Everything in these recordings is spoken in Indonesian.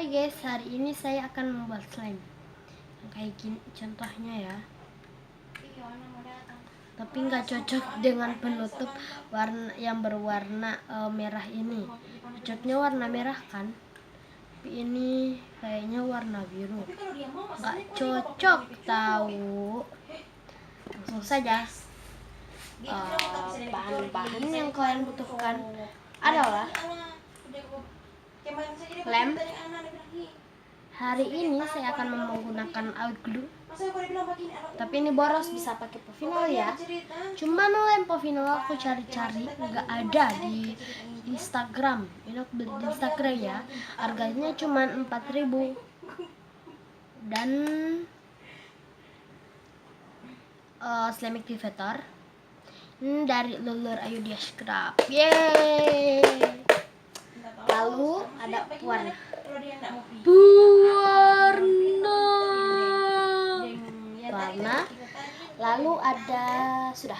Hai guys, hari ini saya akan membuat slime yang kayak gini contohnya ya. Tapi nggak cocok dengan penutup warna yang berwarna merah ini. Cocoknya warna merah kan? Tapi ini kayaknya warna biru. Nggak cocok tahu. Langsung saja. Bahan-bahan yang kalian butuhkan adalah lem. Hari ini saya akan menggunakan out glue. Tapi ini boros, bisa pakai povinol ya. Cuman lem povinol aku cari-cari nggak ada di Instagram. Ini aku beli di Instagram ya. Harganya cuman 4.000. Dan slime activator dari Lulur Ayu Dia Scrub. Yeay. Lalu ada warna lalu ada sudah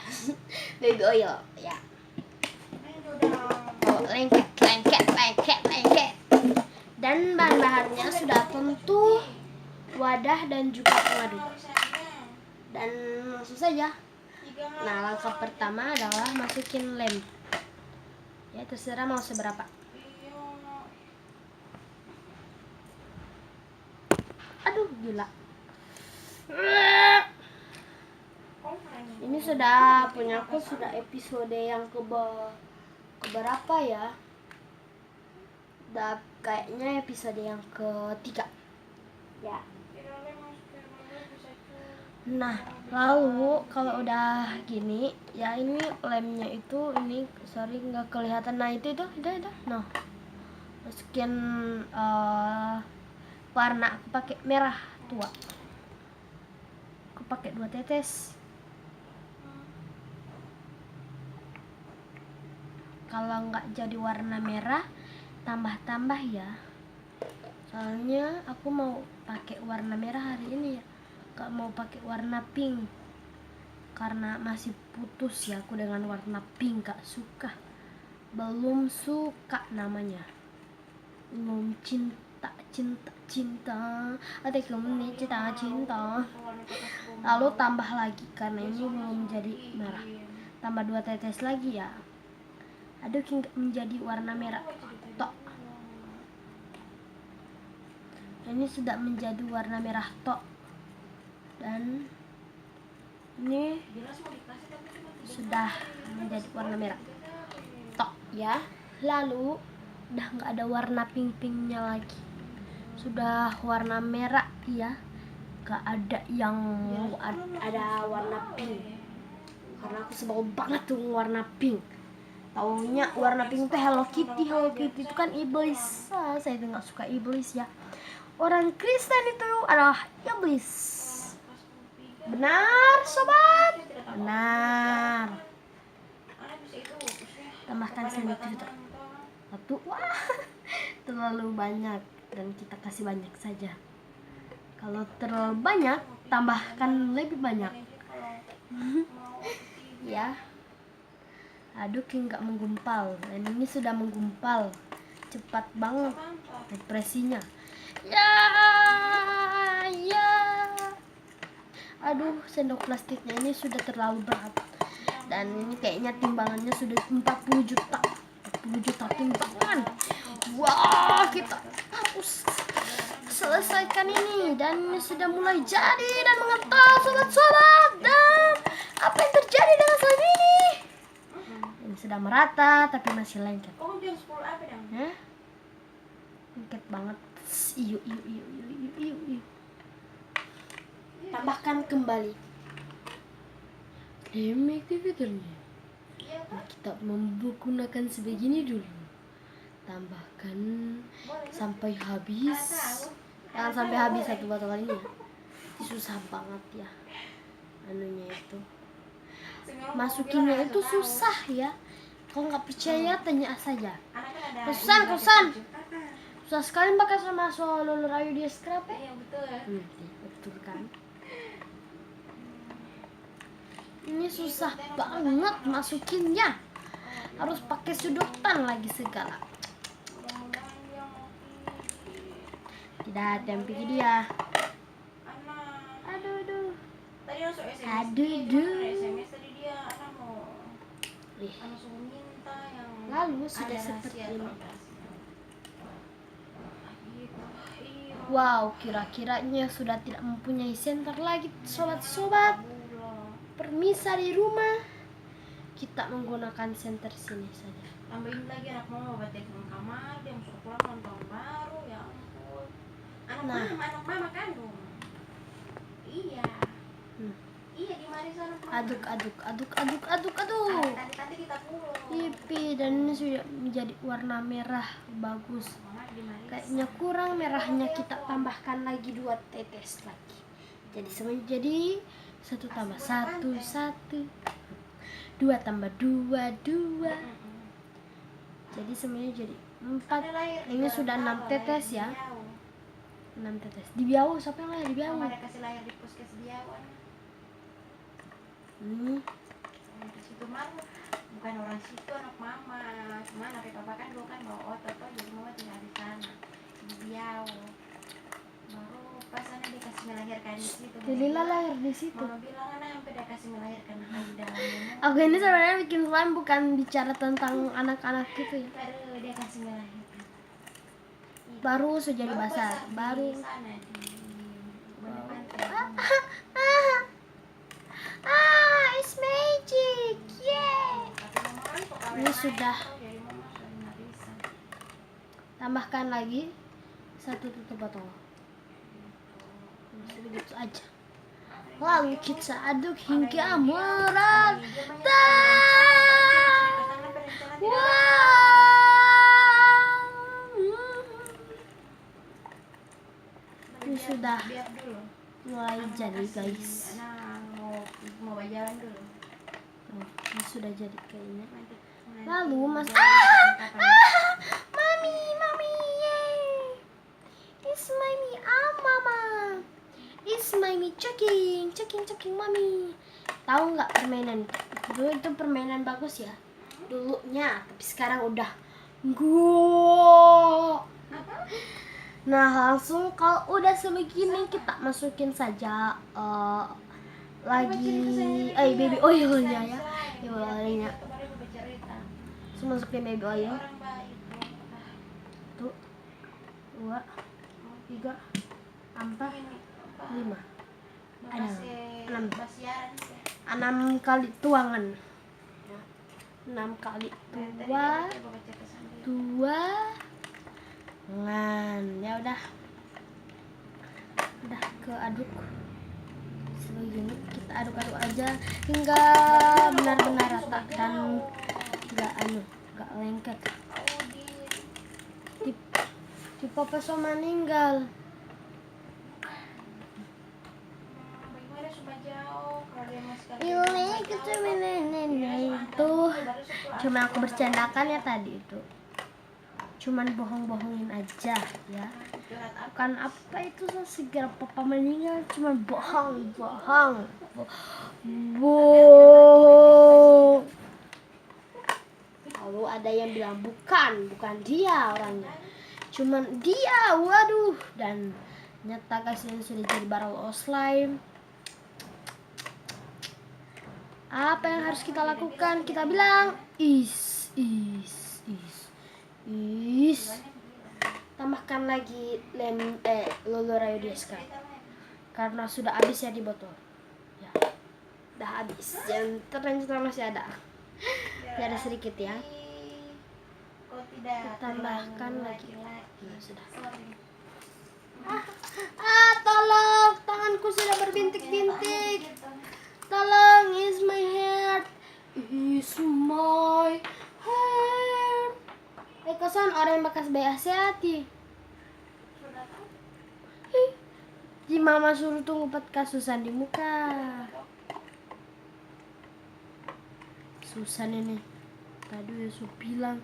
baby oil ya. Lengket. Dan bahan-bahannya sudah tentu wadah dan juga pengaduk. Dan langsung saja. Nah, langkah pertama adalah masukin lem. Ya, terserah mau seberapa. Aduh, gila. Ini sudah punya aku, sudah episode yang keberapa ya? Udah kayaknya episode yang ketiga. Ya. Nah, lalu kalau udah gini, ya ini lemnya itu ini sorry nggak kelihatan. Nah itu. Nah, masukin warna. Aku pakai merah tua. Aku pakai 2 tetes. Kalau nggak jadi warna merah, tambah ya. Soalnya aku mau pakai warna merah hari ini ya. Gak mau pakai warna pink karena masih putus ya aku dengan warna pink. Gak suka, belum suka namanya. Belum cinta ada kamu cinta. Lalu tambah lagi karena ini belum jadi merah, tambah 2 tetes lagi ya. Aduk hingga menjadi warna merah tok. Ini sudah menjadi warna merah tok. Dan ini sudah menjadi warna merah tok ya. Lalu udah nggak ada warna pink-pinknya lagi, sudah warna merah ya. Gak ada yang ada warna pink karena aku sebel banget tuh warna pink. Taunya warna pink teh Hello Kitty itu kan iblis. Saya tuh nggak suka iblis ya. Orang Kristen itu adalah iblis. Benar sobat, benar. Tambahkan slime activator 1. Wah, terlalu banyak dan kita kasih banyak saja. Kalau terlalu banyak, tambahkan lebih banyak. Ya, aduk hingga menggumpal. Dan ini sudah menggumpal, cepat banget ekspresinya. Ya. Aduh, sendok plastiknya ini sudah terlalu berat. Dan ini kayaknya timbangannya sudah 40 juta timbangan. Wah, kita harus selesaikan ini. Dan ini sudah mulai jadi dan mengental sobat-sobat. Dan apa yang terjadi dengan slime ini? Ini sudah merata tapi masih lengket. Lengket banget. Iyu. Tambahkan kembali slime activatornya. Kita menggunakan sebegini dulu. Tambahkan sampai habis. Jangan sampai habis satu botol ini ya. Susah banget ya anunya itu. Masukinnya itu susah ya. Kalau nggak percaya tanya saja. Kusan. Susah sekali pakai sama Lulur Ayu Dia Scrub ya. Iya betul kan. Ini susah banget masukinnya. Harus pakai sudutan lagi segala. Tidak tempi dia. Aduh. Tadi masuk SMS. SMS tadi dia anak mau. Anak suruh minta yang. Lalu sudah seperti ini. Iya. Wow, kira-kiranya sudah tidak mempunyai senter lagi, sobat-sobat. Permisa di rumah. Kita menggunakan senter sini saja. Tambahin lagi anak mama buat telepon kamar, dia masuk pulang nonton baru, ya ampun. Anak mama kandung. Iya. Iya di Marisa anak mama. Aduk. Tadi kita pulang. Pipi, dan ini sudah menjadi warna merah bagus. Kayaknya kurang merahnya, kita tambahkan lagi 2 tetes lagi. Jadi semuanya jadi 1 tambah 1, 2 tambah 2. Jadi semuanya jadi 4. Ini sudah 6 tetes ya. 6 tetes. Di Biau, siapa yang lahir di Biau? Mama kasih lahir di puskes Biau. Di situ malu. Bukan orang situ, anak mama. Cuma anak papa kan dulu kan bawa otot, jadi mama tinggal di sana. Di Biau. Baru pas sana dia kasih melahirkan di situ. Lila lahir di situ. Mama bilang anak sampai dia kasih melahirkan di dalam rumah. Aku ini sebenarnya bikin slime bukan bicara tentang anak-anak gitu ya. Baru dia kasih melahirkan. Baru sudah jadi basah. Baru. Di sana di It's magic. Yeah. Ini sudah. Tambahkan lagi 1 tutup botol. Begitu aja. Lalu kita aduk hingga merata. Ini sudah mulai jadi, guys. Mau jalan dulu. Ini sudah jadi kayaknya. Lalu mas mami, yay. It's mami, mama. It's mami checking, mami. Tahu nggak permainan dulu itu permainan bagus ya dulunya, tapi sekarang udah gua. Nah langsung kalau udah sebegini kita masukin saja lagi baby oilnya ya. Baby oilnya. Terus masukin baby oil. 1, 2, 3, 4, 5. Ada 6 kali tuangan. 6 kali tuangan. Ya udah keaduk sebegini. Kita aduk-aduk aja hingga benar-benar rata dan nggak lengket. Di papa so meninggal. Ini itu cuma aku bercandakan ya tadi itu. Cuman bohong-bohongin aja ya. Bukan apa itu segera papa meninggal, cuman bohong. Lalu ada yang bilang bukan dia orangnya. Cuman dia, waduh. Dan nyata kasihan sudah jadi barrel slime. Apa yang harus kita lakukan? Kita bilang is. Tambahkan lagi Lolo Rayo Dieska. Karena sudah habis ya di botol. Ya. Udah habis. Yang terlanjut masih ada. Ya ada sedikit ya. Kita tambahkan lagi. Nah, sudah. Tolong, tanganku sudah berbintik-bintik. Tolong, is my heart. Kesan orang yang bekas bayi hati. Di mama suruh tunggu 4 kasusan di muka. Susan ini. Tadi Yusuf bilang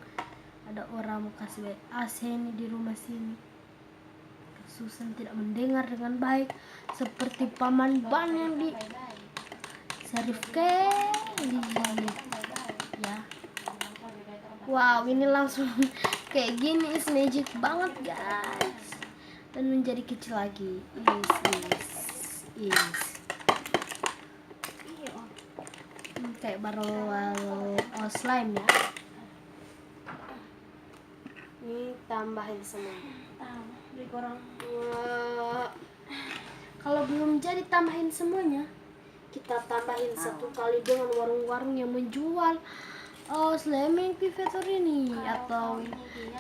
ada orang mau kasih bayi AC ini di rumah sini. Susan tidak mendengar dengan baik seperti paman Ban yang di Serif Kelly ya. Wow, ini langsung kayak gini, is magic banget guys. dan menjadi kecil lagi. Is. Iya. Kayak barrel slime ya. Ini tambahin semua. Tahu, beli korang. Wah. Kalau belum jadi tambahin semuanya. Kita tambahin satu kali dengan warung-warung yang menjual slime activator ini atau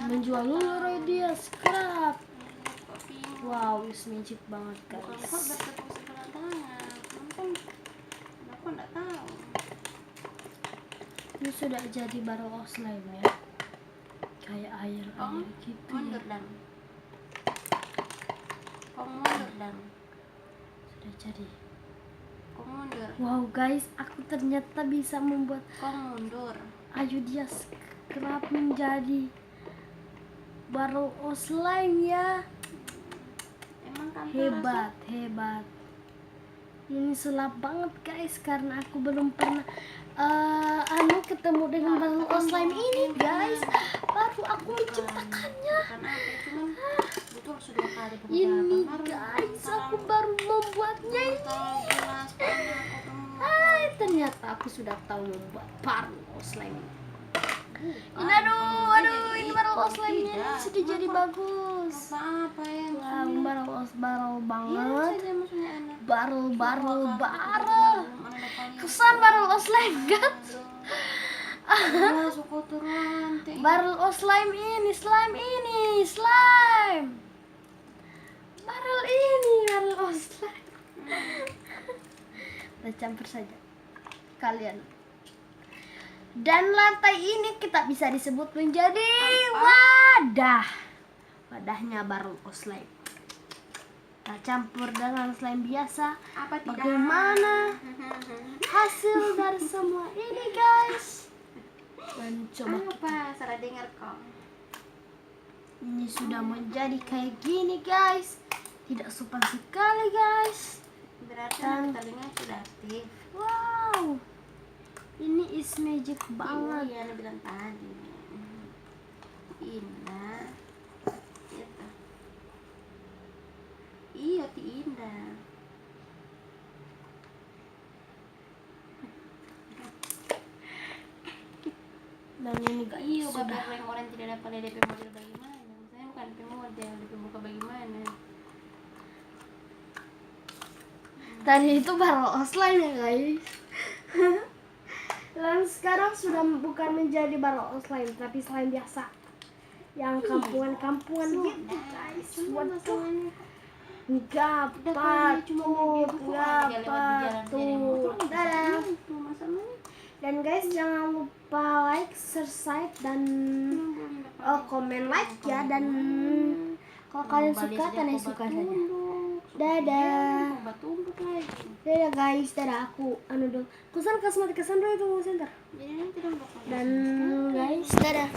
menjual lulu dia scrap. Wow, it's magic banget Bukan guys. kok bertepuk sebelah tangan. Cuman aku nggak tahu. Ini sudah jadi barrel slime ya. Kayak air gitu Mundur ya. dan. Kau mundur dan. Sudah jadi. Kau mundur. Wow guys, aku ternyata bisa membuat Kau mundur. ayo dia scrap menjadi barrel slime ya. Emang kan Hebat. Ini sulap banget guys karena aku belum pernah ketemu dengan barrel slime ini guys. Baru aku menciptakannya. Bukan apa, cuman betul sudah kali beberapa. Ini guys, aku baru membuatnya ini. Jelas banyak ketemu. Ternyata aku sudah tahu membuat barrel slime. Ini aduh, ini barrel slime-nya sudah jadi bagus. Apa yang Wow, barrel banget. saja maksudnya enak. Barrel. Kesan barrel slime kan? Suku turun. Barrel slime ini, slime. Barrel slime. Kita campur saja kalian. Dan lantai ini kita bisa disebut menjadi wadahnya barrel slime. Kita campur dengan slime biasa. Apa tidak? Bagaimana hasil dari semua ini guys? Dan coba Apa? Salah dengar kau. ini sudah menjadi kayak gini guys. Tidak sopan sekali guys. Berarti telinga sudah aktif. Wow, ini is magic banget. Iya, Ana bilang tadi. Indah. Gitu. Iya, ti indah. Dan ini guys Iya, sudah. bapak orang tidak dapat DP model bagaimana? Saya bukan DP model, DP muka bagaimana? Tadi itu barrel slime ya guys. Dan sekarang sudah bukan menjadi barrel slime tapi slime biasa. Yang kampungan gitu guys. Waduh. Enggak patut. Dadah. Dan guys jangan lupa like, subscribe dan komen like ya, dan kalau kalian suka kalian suka saja. Dadah. Dadah guys, dadah aku dulu. Kesan dulu itu center. Jadi nanti dong Dan guys, dadah.